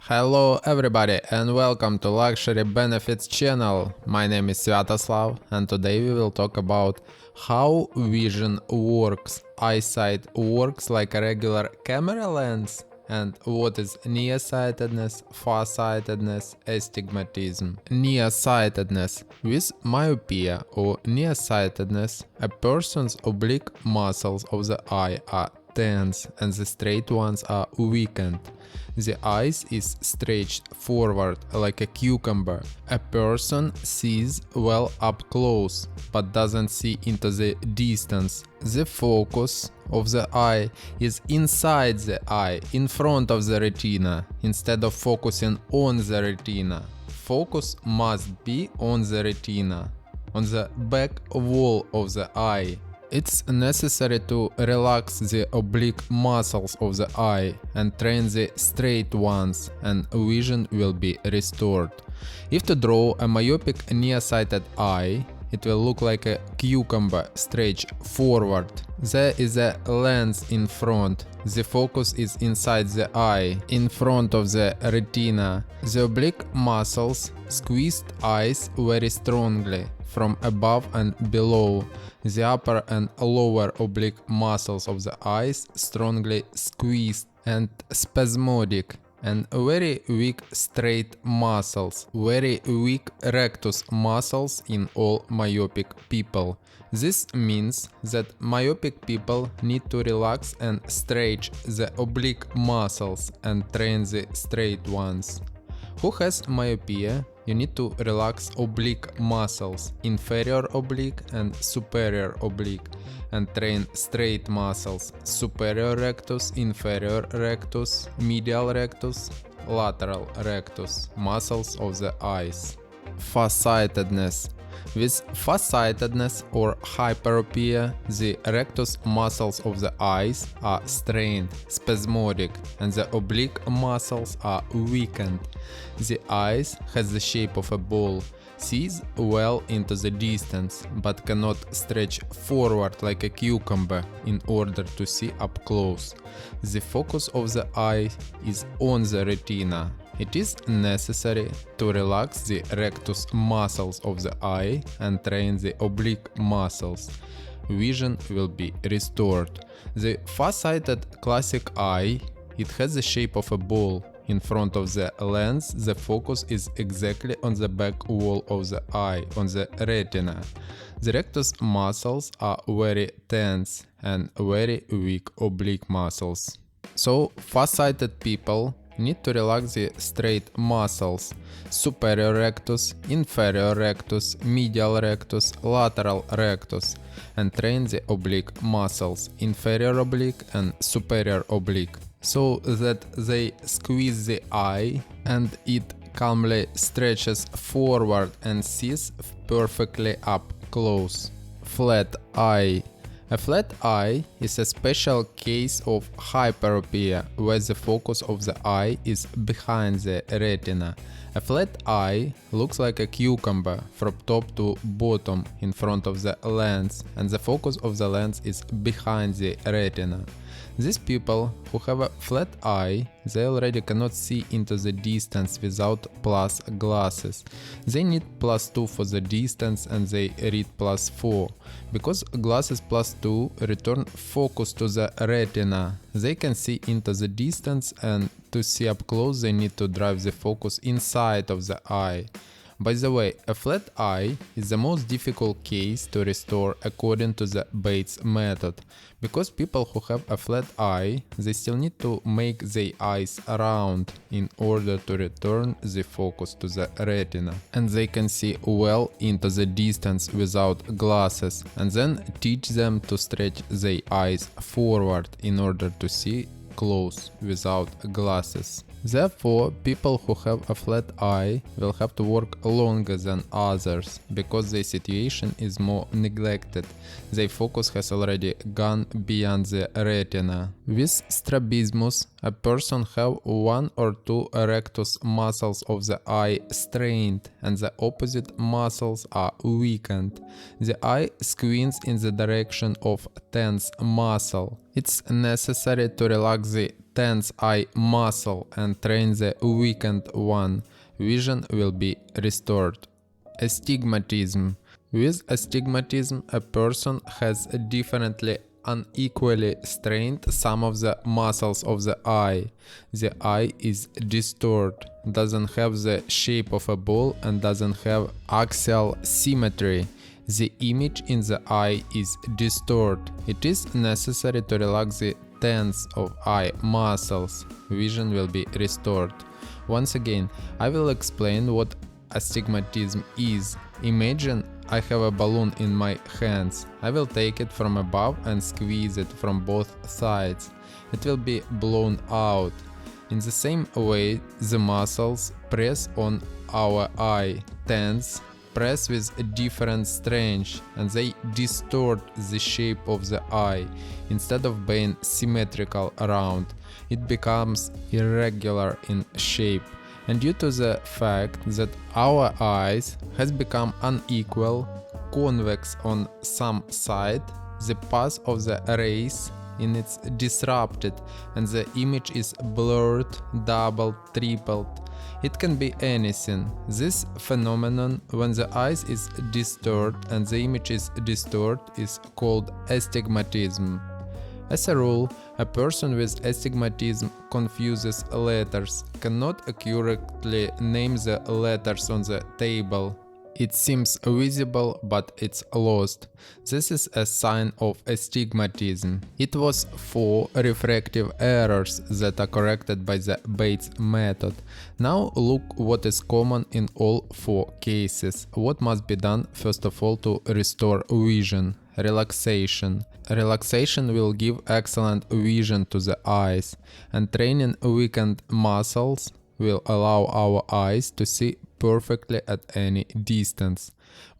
Hello everybody and welcome to Luxury Benefits channel. My name is Sviatoslav and today we will talk about how vision works. Eyesight works like a regular camera lens, and what is nearsightedness, farsightedness, astigmatism. Nearsightedness. With myopia or nearsightedness, a person's oblique muscles of the eye are tense and the straight ones are weakened. The eyes is stretched forward like a cucumber. A person sees well up close, but doesn't see into the distance. The focus of the eye is inside the eye, in front of the retina, instead of focusing on the retina. Focus must be on the retina, on the back wall of the eye. It's necessary to relax the oblique muscles of the eye and train the straight ones, and vision will be restored. If to draw a myopic nearsighted eye, it will look like a cucumber stretched forward. There is a lens in front. The focus is inside the eye, in front of the retina. The oblique muscles squeezed eyes very strongly from above and below. The upper and lower oblique muscles of the eyes strongly squeezed and spasmodic, and very weak straight muscles, very weak rectus muscles in all myopic people. This means that myopic people need to relax and stretch the oblique muscles and train the straight ones. Who has myopia? You need to relax oblique muscles, inferior oblique and superior oblique, and train straight muscles, superior rectus, inferior rectus, medial rectus, lateral rectus, muscles of the eyes. Farsightedness. With farsightedness or hyperopia, the rectus muscles of the eyes are strained, spasmodic, and the oblique muscles are weakened. The eyes has the shape of a ball, sees well into the distance, but cannot stretch forward like a cucumber in order to see up close. The focus of the eye is on the retina. It is necessary to relax the rectus muscles of the eye and train the oblique muscles. Vision will be restored. The farsighted classic eye, it has the shape of a ball. In front of the lens, the focus is exactly on the back wall of the eye, on the retina. The rectus muscles are very tense and very weak oblique muscles. So, farsighted people need to relax the straight muscles, superior rectus, inferior rectus, medial rectus, lateral rectus, and train the oblique muscles, inferior oblique and superior oblique, so that they squeeze the eye and it calmly stretches forward and sees perfectly up close. Flat eye. A flat eye is a special case of hyperopia, where the focus of the eye is behind the retina. A flat eye looks like a cucumber from top to bottom in front of the lens, and the focus of the lens is behind the retina. These people who have a flat eye, they already cannot see into the distance without plus glasses. They need +2 for the distance and they read +4. Because glasses +2 return focus to the retina, they can see into the distance, and to see up close they need to drive the focus inside of the eye. By the way, a flat eye is the most difficult case to restore according to the Bates method, because people who have a flat eye, they still need to make their eyes round in order to return the focus to the retina, and they can see well into the distance without glasses, and then teach them to stretch their eyes forward in order to see close without glasses. Therefore, people who have a flat eye will have to work longer than others, because their situation is more neglected. Their focus has already gone beyond the retina. With strabismus, a person have one or two rectus muscles of the eye strained and the opposite muscles are weakened. The eye squints in the direction of tense muscle. It's necessary to relax the tense eye muscle and train the weakened one, vision will be restored. Astigmatism. With astigmatism, a person has differently unequally strained some of the muscles of the eye. The eye is distorted, doesn't have the shape of a ball and doesn't have axial symmetry. The image in the eye is distorted. It is necessary to relax the tense of eye muscles. Vision will be restored. Once again, I will explain what astigmatism is. Imagine I have a balloon in my hands. I will take it from above and squeeze it from both sides. It will be blown out. In the same way, the muscles press on our eye, tense, press with different strength, and they distort the shape of the eye. Instead of being symmetrical around, it becomes irregular in shape. And due to the fact that our eyes has become unequal, convex on some side, the path of the rays in it's disrupted and the image is blurred, doubled, tripled. It can be anything. This phenomenon, when the eyes is distorted and the image is distorted, is called astigmatism. As a rule, a person with astigmatism confuses letters, cannot accurately name the letters on the table. It seems visible, but it's lost. This is a sign of astigmatism. It was 4 refractive errors that are corrected by the Bates method. Now look what is common in all 4 cases. What must be done first of all to restore vision? Relaxation. Relaxation will give excellent vision to the eyes, and training weakened muscles will allow our eyes to see perfectly at any distance.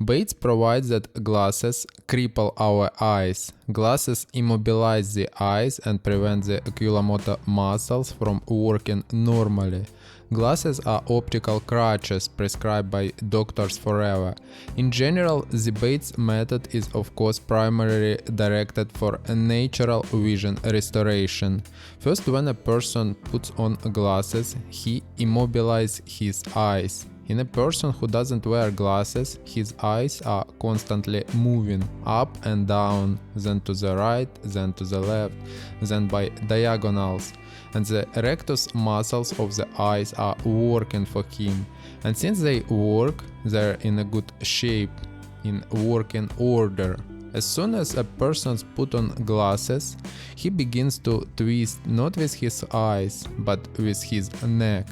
Bates provides that glasses cripple our eyes. Glasses immobilize the eyes and prevent the oculomotor muscles from working normally. Glasses are optical crutches prescribed by doctors forever. In general, the Bates method is of course primarily directed for a natural vision restoration. First, when a person puts on glasses, he immobilizes his eyes. In a person who doesn't wear glasses, his eyes are constantly moving up and down, then to the right, then to the left, then by diagonals, and the rectus muscles of the eyes are working for him. And since they work, they're in a good shape, in working order. As soon as a person puts on glasses, he begins to twist not with his eyes, but with his neck.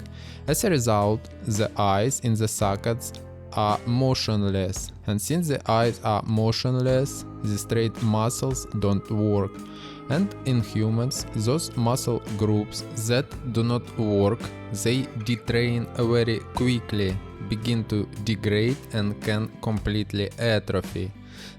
As a result, the eyes in the sockets are motionless, and since the eyes are motionless, the straight muscles don't work. And in humans, those muscle groups that do not work, they detrain very quickly, begin to degrade and can completely atrophy.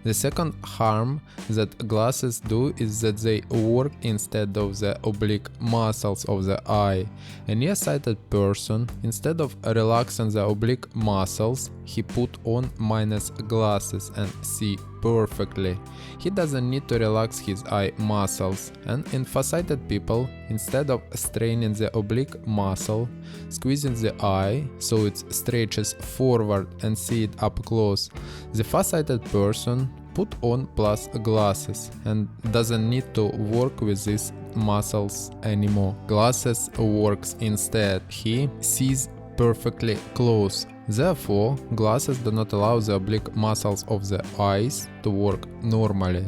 The second harm that glasses do is that they work instead of the oblique muscles of the eye. A nearsighted person, instead of relaxing the oblique muscles, he put on minus glasses and see perfectly. He doesn't need to relax his eye muscles. And in farsighted people, instead of straining the oblique muscle, squeezing the eye so it stretches forward and see it up close, the farsighted person put on plus glasses and doesn't need to work with these muscles anymore. Glasses works instead. He sees perfectly close. Therefore, glasses do not allow the oblique muscles of the eyes to work normally.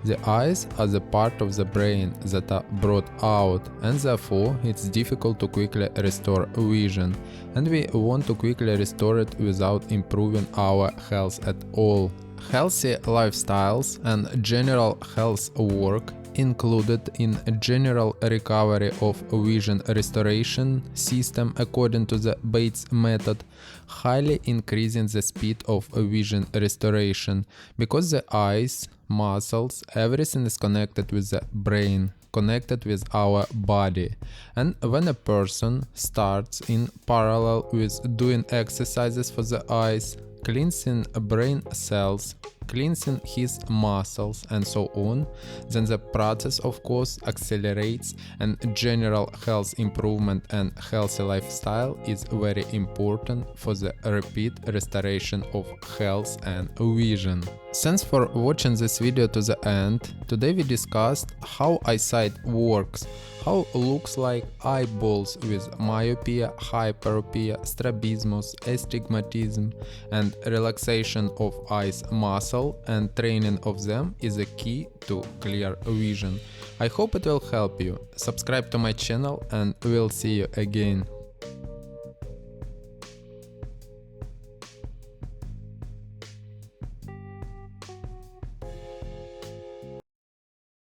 The eyes are the part of the brain that are brought out, and therefore it's difficult to quickly restore vision, and we want to quickly restore it without improving our health at all. Healthy lifestyles and general health work included in a general recovery of vision restoration system according to the Bates method, highly increasing the speed of vision restoration, because the eyes, muscles, everything is connected with the brain, connected with our body. And when a person starts in parallel with doing exercises for the eyes, cleansing brain cells, cleansing his muscles and so on, then the process of course accelerates, and general health improvement and healthy lifestyle is very important for the repeat restoration of health and vision. Thanks for watching this video to the end. Today we discussed how eyesight works, how looks like eyeballs with myopia, hyperopia, strabismus, astigmatism, and relaxation of eyes muscle and training of them is a key to clear vision. I hope it will help you. Subscribe to my channel and we'll see you again.